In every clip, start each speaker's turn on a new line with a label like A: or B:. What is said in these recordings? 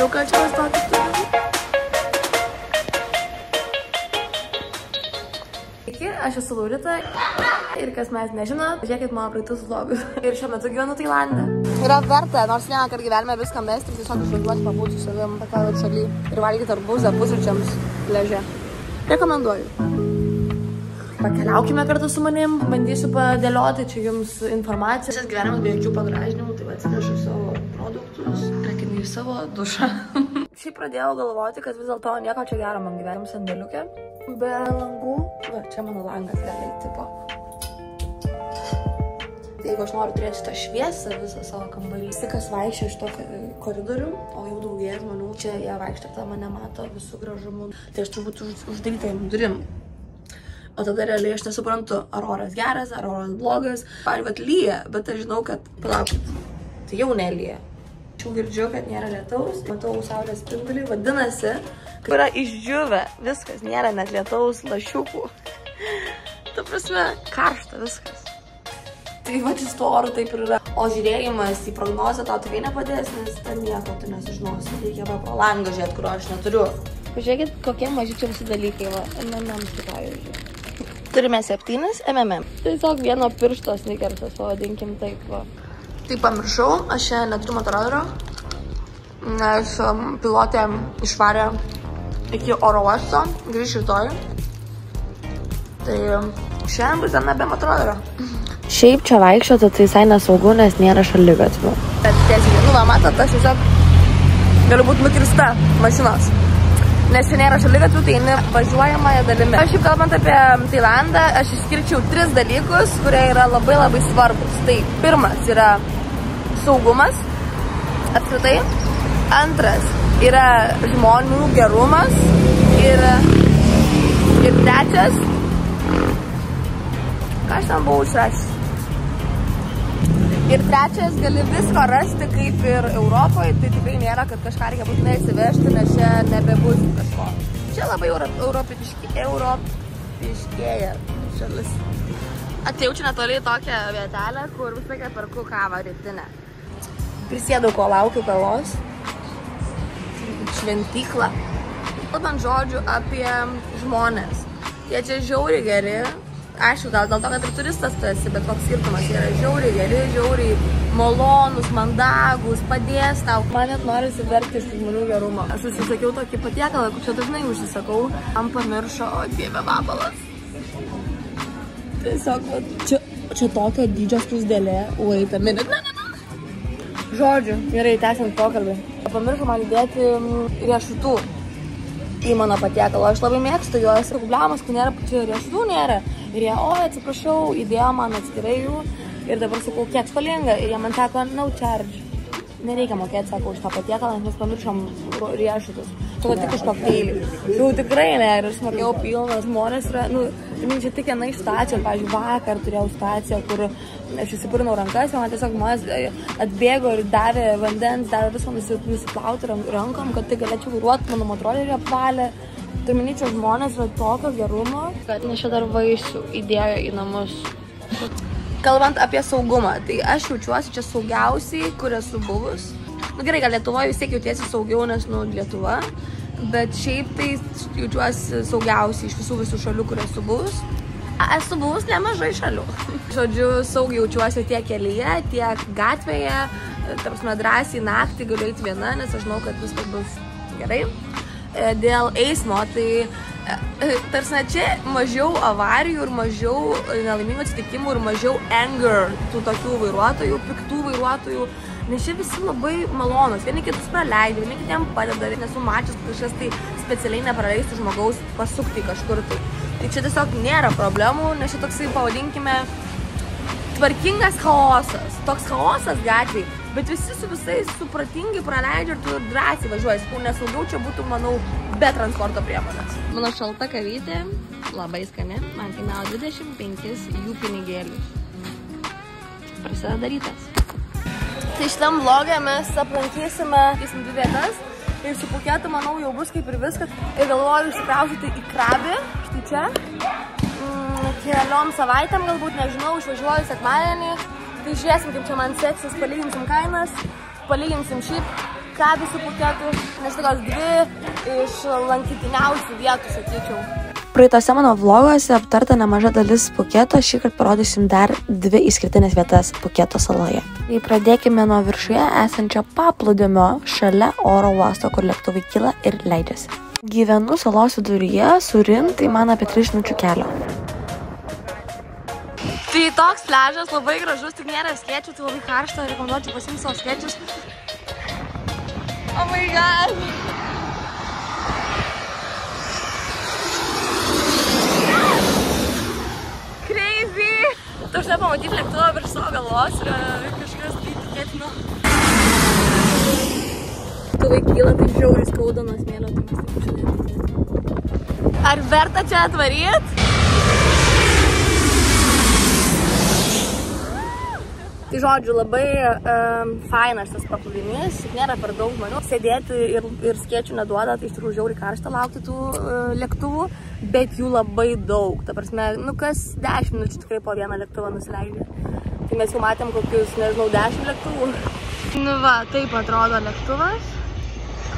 A: Sandėliuką čia tokį turiu. Aš esu Laurita ir kas mes nežino, žiūrėkit mano praeitus vlogus. Ir šiuo metu gyvenu Tailande. Yra verta, nors vieną kartą gyvenime viską mesti ir tiesiog išvažiuoti pabūti su savim, pakavot šaly ir valgyti arbūzą pusryčiams pliaže. Rekomenduoju. Pakeliaukime kartu su manim, bandysiu padėlioti čia jums informaciją. Visas gyvenimas be jokių pagražinimų, tai atsinešu savo produktus, rekinu į savo dušą. Šiaip pradėjau galvoti, kad vis dėlto nieko čia gero man gyvenim sandėliuke. Be langų. Va, čia mano langas realiai tipo. Tai jeigu aš noriu turėti šitą šviesą visą savo kambarį, visi kas vaikščia iš to koridorių, o jau daugėja žmonių, čia jie vaikščia, tada mane mato visų gražumų. Tai aš turbūt uždarytėjim durim. O tada realiai aš nesuprantu, ar oras geras, ar oras blogas. Pavyzdžiui, vat lyja, bet aš žinau, kad palaukit, tai jau nelyja. Aš jau girdžiu, kad nėra lietaus, matau saulės spindulį, vadinasi, kad yra išdžiuvę, viskas, nėra net lietaus lašiukų. Ta prasme, karšta viskas. Tai va, su tuo oru taip ir yra. O žiūrėjimas į prognozę tau tikrai nepadės, nes ten nieko tu nesužinosi. Reikia va pro langą žiūrėti, kurio aš neturiu. Pažiūrėkit, kokie maži čia visi dalykai, va, MMM pavyzdžiui. Turime 7 MMM. Tiesiog vieno piršto sneakersas, pavadinkim taip, va. Tai pamiršau, aš čia neturiu motorolerio, nes pilotė išvarė iki oro uosto, grįš rytoj. Tai šiandien bus diena be motorolerio. Šiaip čia vaikščioti tai visai nesaugu, nes nėra šaligatvių. Bet tiesiog, nu va, matot, aš tiesiog galiu būti nukirsta mašinos. Nes čia nėra šaligatvių, tai eini važiuojamąją dalimi. Aš šiaip kalbant apie Tailandą, aš išskirčiau 3 dalykus, kurie yra labai labai svarbus. Tai pirmas yra saugumas, apskritai. Antras yra žmonių gerumas ir trečias, ką aš ten buvau išrašęs. Ir trečias, gali visko rasti kaip ir Europoje, tai tikrai nėra, kad kažką reikia būtinai įsivežti, nes čia nebebus kažko. Čia labai europiškėja šalis. Atėjau čia netoli tokią vietelę, kur visą laiką perku kavą rytinę. Prisėdau, ko laukiu kavos. Šventyklą. Kalbant žodžių apie žmonės. Jie čia žiauriai geri. Aišku, gal dėl to, kad ir turistas tu esi, bet koks skirtumas. Jie yra žiauriai geri, žiauriai malonus, mandagus, padės tau. Man net norisi verktis iš žmonių gerumo. Aš užsisakiau tokį patiekalą, kur čia dažnai užsisakau. Man pamiršo, o dieve, vabalas. Tiesiog, čia tokio dydžio skruzdėlė. Wait a minute. Ne. Žodžiu, gerai, tęsiant pokalbį. Pamiršau man įdėti riešutų į mano patiekalą. Aš labai mėgstu juos. Problemas, kai nėra, čia riešutų nėra. Ir jie, atsiprašau, įdėjo man atskirai jų. Ir dabar sakau, kiek skolinga. Ir jie man sako, no charge. Nereikia mokėti, sako, už tą patiekalą, nes pamiršom riešutus. Sako, tik už kokteilį. Jau tikrai ne, ir aš mokėjau pilną. Žmonės yra, čia tik viena iš situacijų. Pavyzdžiui, vakar turėjau situaciją, kur aš įsipurinau rankas, ir man tiesiog žmonės atbėgo ir davė vandens, davė viską nusiplauti rankom, kad tai galėčiau vairuoti, mano motorolerį apvalė. Tai manyčiau, žmonės yra tokio gerumo, kad nes čia dar vaisių įdėjo į namus. Kalbant apie saugumą, tai aš jaučiuosi čia saugiausiai, kur esu buvus. Gerai, gal Lietuvoje vis tiek jautiesi saugiau, nes, Lietuva. Bet šiaip tai jaučiuosi saugiausiai iš visų šalių, kur esu buvus. Esu buvus nemažai šalių. Žodžiu, saugiai jaučiuosi tiek kelyje, tiek gatvėje. Ta prasme, drąsiai naktį galiu eiti viena, nes aš žinau, kad viskas bus gerai. Dėl eismo, tai tarsi čia mažiau avarijų ir mažiau nelaimingų atsitikimų ir mažiau anger tų tokių vairuotojų, piktų vairuotojų. Nes čia visi labai malonus, vieni kitus praleidžia, vieni kitiem padeda, nesu mačius kažkas tai specialiai nepraleistų žmogaus pasukti kažkur tai. Tai čia tiesiog nėra problemų, nes čia toksai, pavadinkime, tvarkingas chaosas. Toks chaosas gatvėj, bet visi su visais supratingai praleidžia ir tu drąsiai važiuoji. Nesaugiau čia būtų, manau, be transporto priemonės. Mano šalta kavytė, labai skani, man kainavo 25 jų pinigėlius. Prasideda rytas. Tai šitam vlogę mes aplankysime 2 vietas ir su Phuketu, manau, jau bus kaip ir viskas. Ir galvoju išsikraustyti į Krabį, štai čia. Keliom savaitėm galbūt, nežinau, išvažiuoju sekmadienį. Tai žiūrėsim, kaip čia man seksis, palyginsim kainas, palyginsim šiaip ką visų Phuketų, nes tokios 2 iš lankytiniausių vietų, sakyčiau. Praeitose mano vloguose aptarta nemaža dalis Phuketo, šįkart parodysim dar 2 išskirtinės vietas Phuketo saloje. Tai pradėkime nuo viršuje esančio paplūdimio šalia oro uosto, kur lėktuvai kyla ir leidžiasi. Gyvenu salos viduryje, Surin, tai man apie 3 minučių kelio. Tai toks pliažas, labai gražus, tik nėra skėčių, tai labai karšta, rekomenduočiau pasiimti savo skėčius. Oh my god! Crazy! Tu aš nepamatyti lėktuvą virš savo galvos ir kažkas tai tikėtino. Lėktuvai kyla, tai žiauriai skauda nuo smėlio, tai mes taip šiandien. Ar verta čia atvaryt? Tai žodžiu, labai fainas tas paplūdimys, nėra per daug žmonių. Sėdėti ir skėčių neduoda, tai iš tikrųjų žiauriai karšta laukti tų lėktuvų, bet jų labai daug. Ta prasme, kas 10 minučių tikrai po vieną lėktuvą nusileidžia. Tai mes jau matėm kokius, nežinau, 10 lėktuvų. Nu va, taip atrodo lėktuvas,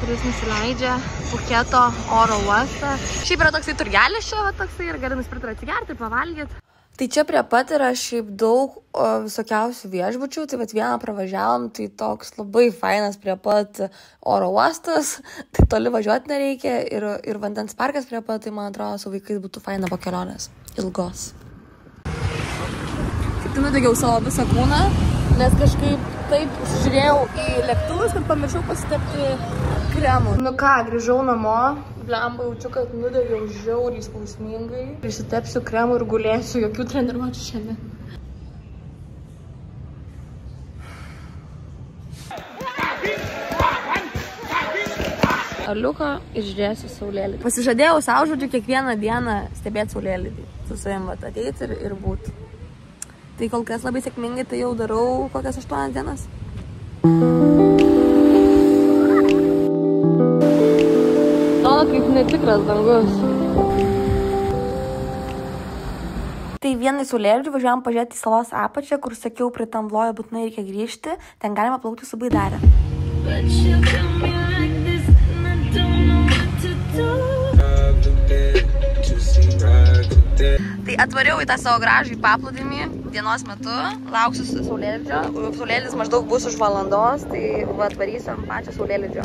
A: kuris nusileidžia Phuketo oro uostą. Šiaip yra toksai turgelis čia, va toksai, ir gali nusipirkti ir atsigerti, pavalgyti. Tai čia prie pat yra šiaip daug visokiausių viešbučių, tai vat vieną pravažiavom, tai toks labai fainas prie pat oro uostas, tai toli važiuoti nereikia ir vandens parkas prie pat, tai man atrodo, su vaikais būtų faina po kelionės ilgos. Tai nudegiau savo visą kūną, nes kažkaip taip žiūrėjau į lėktuvus, kad pamiršau pasitepti kremų. Nu ką, grįžau namo. Blemba, jaučiu, kad nudegiau žiauriai skausmingai. Prisitepsiu kremų ir gulėsiu, jokių treniruočių šiandien. Aliuką ir žiūrėsiu saulėlydį. Pasižadėjau savo, žodžiu, kiekvieną dieną stebėti saulėlydį. Su savim ateiti ir būti. Tai kol kas labai sėkmingai, tai jau darau kokias 8 dienas. Kaip netikras dangus. Tai vienai saulėlydžių važiuojam pažiūrėti į salos apačią, kur sakiau, prie tam vlojo būtinai reikia grįžti. Ten galima plaukti su baidarė. Tai atvariau į tą savo gražų paplūdimį dienos metu, lauksiu saulėlydžio. Saulėlydis maždaug bus už valandos, tai atvarysim pačią saulėlydžio.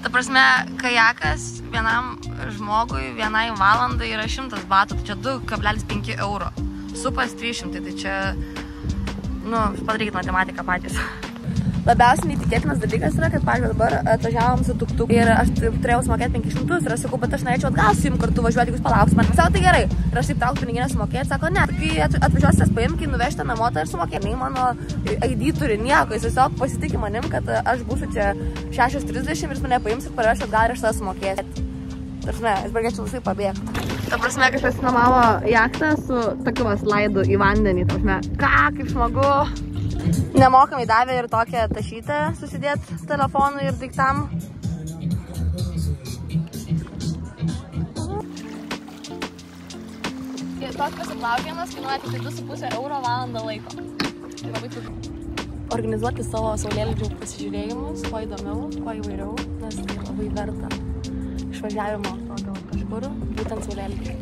A: Ta prasme, kajakas vienam žmogui vienai valandai yra 100 batų, tai čia 2,5 euro. Supas 300, tai čia, padarykit matematiką patys. Labiausiai neįtikėtinas dalykas yra, kad, pavyzdžiui, dabar atvažiavom su tuktuku ir aš turėjau sumokėti 500 ir aš sakau, bet aš norėčiau atgal su jums kartu važiuoti, jeigu jūs palauksit man. Sako, tai gerai. Ir aš taip traukiu piniginę sumokėti, sako, ne. Kai atvažiuosite paimk, kai nuvežti namo, tai ir sumokėti. Nei mano ID turi nieko, jis tiesiog pasitikė manim, kad aš būsiu čia 6:30 ir jis mane paims ir parvešiu atgal ir aš tada sumokėti. Tarsi, jis galėčiau visai pabėgti. Ta prasme, kažkas nuomavo jachtą su tokiu slaidu į vandenį. Ta prasme, ką, kaip smagu. Nemokamai davė ir tokią tašytę susidėti telefonui ir daiktam. Ir toks pasiplaukėjimas kainuoja tik 2,5 euro valandą laiko. Tai labai puiku. Organizuoti savo saulėlydžių pasižiūrėjimus, kuo įdomiau, kuo įvairiau, nes tai labai verta išvažiavimo tokio kažkur, būtent saulėlydžių.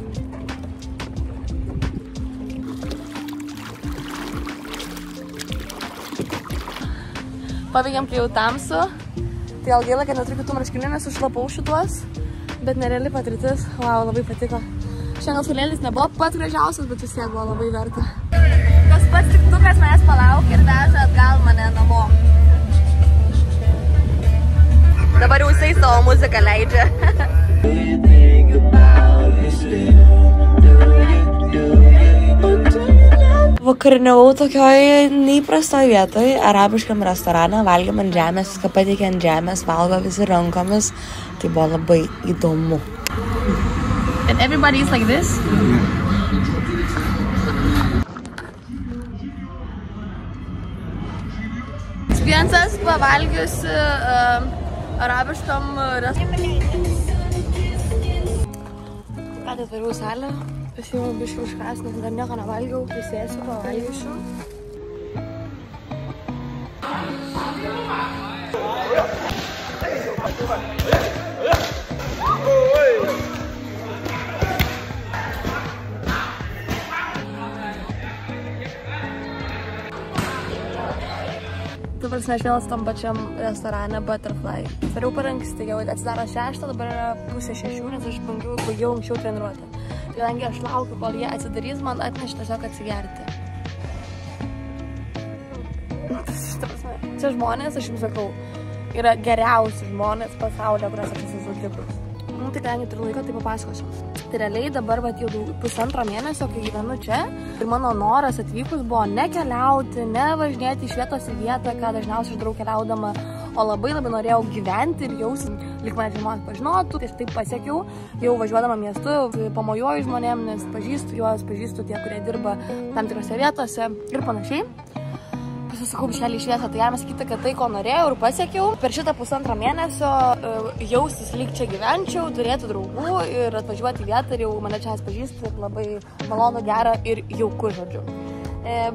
A: Pabaigėm, kai jau tamsu, tai gal gaila, kad neturiu kitų marškinių, nes užlapau šituos, bet nereali patirtis, wow, labai patiko. Šiandien saulėlydis nebuvo pats gražiausias, bet vis tiek buvo labai verta. Tas pats tiktukas manęs palaukė ir veža atgal mane namo. Dabar jau jisai savo muziką leidžia. Vakariniavau tokioj neįprastoj vietoj, arabiškam restorane, valgėm ant žemės, viską pateikė ant žemės, valgo visi rankomis, tai buvo labai įdomu. And everybody is like this? Experiences pavalgius arabiškam restorane. Ką tai atvariau salę? Pasiėmiau biškį užkas, nes dar nieko nevalgiau, prisėsiu, pavalgysiu. Dabar aš vėl tam pačiam restorane Butterfly. Tvariau per anksti, jau atsidaro 6, dabar yra 5:30, nes aš baigiau anksčiau treniruotę. Kadangi aš laukiu, kol jie atsidarys, man atneš tiesiog atsigerti. Čia žmonės, aš jums sakau, yra geriausi žmonės pasaulyje, kurias aš esu sutikus. Tai kadangi turiu laiko, tai papasakosiu. Tai realiai dabar jau 1,5 mėnesio, kai gyvenu čia, ir mano noras atvykus buvo ne keliauti, ne važinėti iš vietos į vietą, ką dažniausiai aš darau keliaudama, o labai norėjau gyventi ir jausti, lyg mane žmonės pažinotų. Tai aš taip pasiekiau, jau važiuodama miestu, pamojuoju žmonėm, nes pažįstu juos, pažįstu tie, kurie dirba tam tikrose vietose ir panašiai. Pasisakau bišelį šviesą, tai galima sakyti, kad tai, ko norėjau ir pasiekiau. Per šitą 1,5 mėnesio jaustis lyg čia gyvenčiau, turėti draugų ir atvažiuoti į vietą ir jau mane čia pažįsti ir labai malonu, gera ir jauku, žodžiu.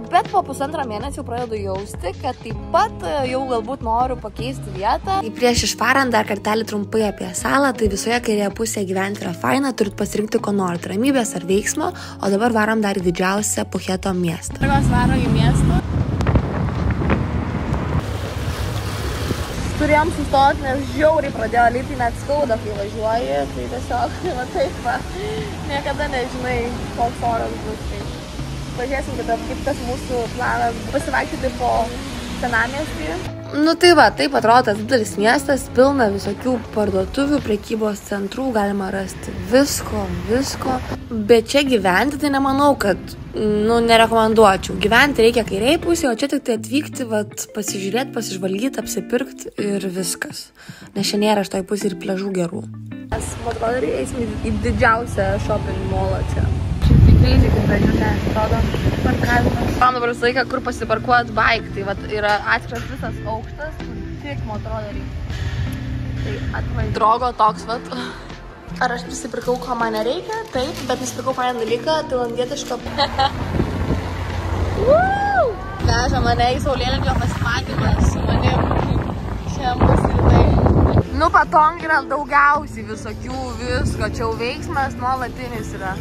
A: Bet po 1,5 mėnesio pradedu jausti, kad taip pat jau galbūt noriu pakeisti vietą.
B: Tai prieš išvarant dar kartelį trumpai apie salą, tai visoje kairėje pusėje gyventi yra faina, turit pasirinkti ko norit, ramybės ar veiksmo, o dabar varom dar į didžiausią Phuketo miestą.
A: Mes varom į miestą. Turėjom sustoti, nes žiauriai pradėjo lyti, net skauda, kai važiuoji, tai tiesiog, va taip, va, niekada nežinai, koks oras bus. Pažiūrėsim, kaip tas mūsų planas pasivaikščioti po senamiestį.
B: Nu tai va, taip atrodo tas didelis miestas, pilna visokių parduotuvių, prekybos centrų, galima rasti visko, bet čia gyventi tai nemanau, kad, nerekomenduočiau. Gyventi reikia kairiai pusėje, o čia tik tai atvykti, pasižiūrėti, pasižvalgyti, apsipirkti ir viskas. Nes čia nėra šitoj pusėje ir pliažų gerų.
A: Mes, man atrodo, eisim į didžiausią shopping mallą čia. Crazy, kaip važiuote, atrodo, parkavimas. Man dabar visą laiką, kur pasiparkuot bike, tai yra atskiras visas aukštas, kur tik, man atrodo, reikia. Tai atvažiuoju. Drogo toks, Ar aš prisipirkau, ko man nereikia? Taip, bet nusipirkau fainą dalyką, tailandietišką. Veža mane į saulėlydžio pasimatymą su manim. Šiandien pasiritai. Patong yra daugiausiai visokių visko, čia jau veiksmas nuolatinis yra.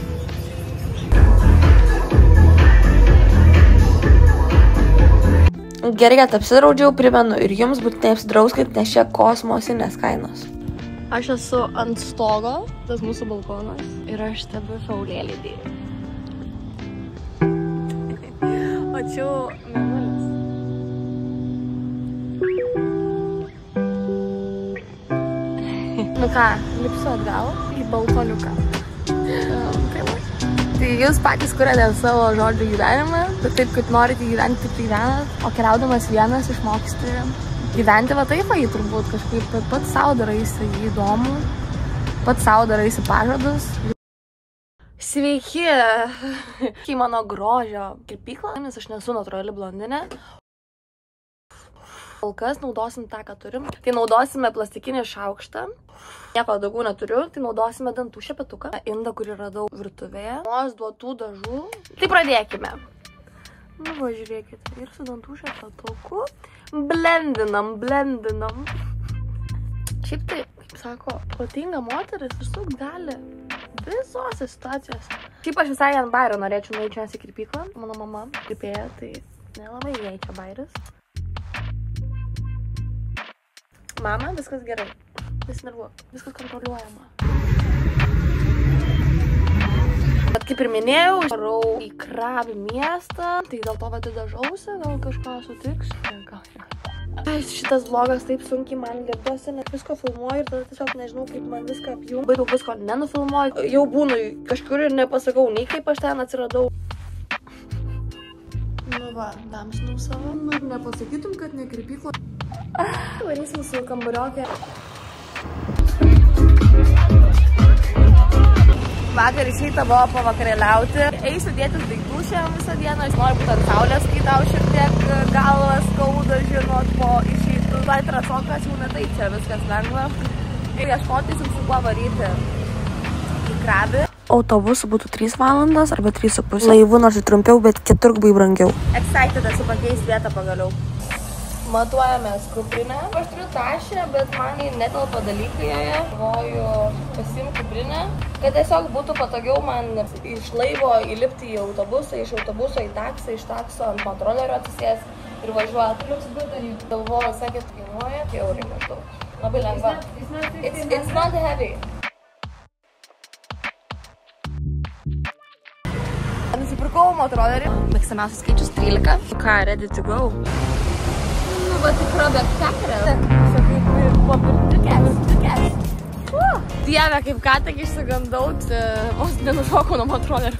B: Gerai, kad apsidraudžiau, primenu ir jums būtinai apsidrauskit, nes čia kosmosinės kainos.
A: Aš esu ant stogo, tas mūsų balkonas, ir aš stebiu saulėlydį. O čia mėnulis. Nu ką, lipsiu atgal į balkoniuką. Tai jūs patys kuriate savo žodžių gyvenimą, bet taip, kaip norite gyventi, taip gyvenat, o keliaudamas vienas išmoksti gyventi taip, jį turbūt kažkaip pats savo daraisi įdomų, pats savo daraisi pažadus. Sveiki! Kai mano grožio kirpykla, nes aš nesu natūrali blondinė. Kol kas naudosim tą, ką turim. Tai naudosime plastikinį šaukštą. Nieko daugiau neturiu, tai naudosime dantų šepetuką. Indą, kurį radau virtuvėje. Nuos duotų dažų. Tai pradėkime. Va, žiūrėkite, ir su dantų šepetuku blendinam. Šiaip tai, kaip sako, protinga moteris visur gali visose situacijose. Šiaip aš visai ant bairio norėčiau nueiti čia į kirpyklą. Mano mama kirpėja, tai nelabai jai čia bairis. Mama, viskas gerai. Nesinervuok, viskas kontroliuojama. Bet kaip ir minėjau, varau į Krabi miestą, tai dėl to dažausi, gal kažką sutiks. Šitas vlogas taip sunkiai man lietuosi, net visko filmuoju ir tada tiesiog nežinau, kaip man viską apjungi. Labai daug visko nenufilmuoju. Jau būnu kažkur ir nepasakau, nei kaip aš ten atsiradau. Nu va, damšinau savo. Nepasakytum, kad ne kirpykla. Varysim su kambarioke. Vakar išeita buvo pavakarėliauti. Eisiu dėtis daiktų šiandien visą dieną. Aš noriu būti ant saulės, kai tau šiek tiek galvas skauda, žinot, po išeitų. Tai trasokas jau netai čia viskas lengva. Ir ieškotysim su kuo varyti į Krabį.
B: Autobusų būtų 3 valandos arba 3,5. Laivu nors ir trumpiau, bet keturgubai brangiau.
A: Excited esu pakeisti vietą pagaliau. Matuojamės kuprinę. Aš turiu tašę, bet man netelpa dalykai joje. Galvoju pasiimti kuprinę, kad tiesiog būtų patogiau man iš laivo įlipti į autobusą, iš autobuso į taksą, iš takso ant kontrolerio atsisės ir važiuoti. Galvoju, sakėt, kainuoja €1 maždaug. Labai lengva. It's not heavy. Nusipirkau motrolerį. Mėgstamiausias skaičius 13. Ką, ready to go? Nu, va tikra backpackerė. Sakai, papirtikės. Dieve, kaip ką tik išsigandau, vos nenušokau nuo motrolerio.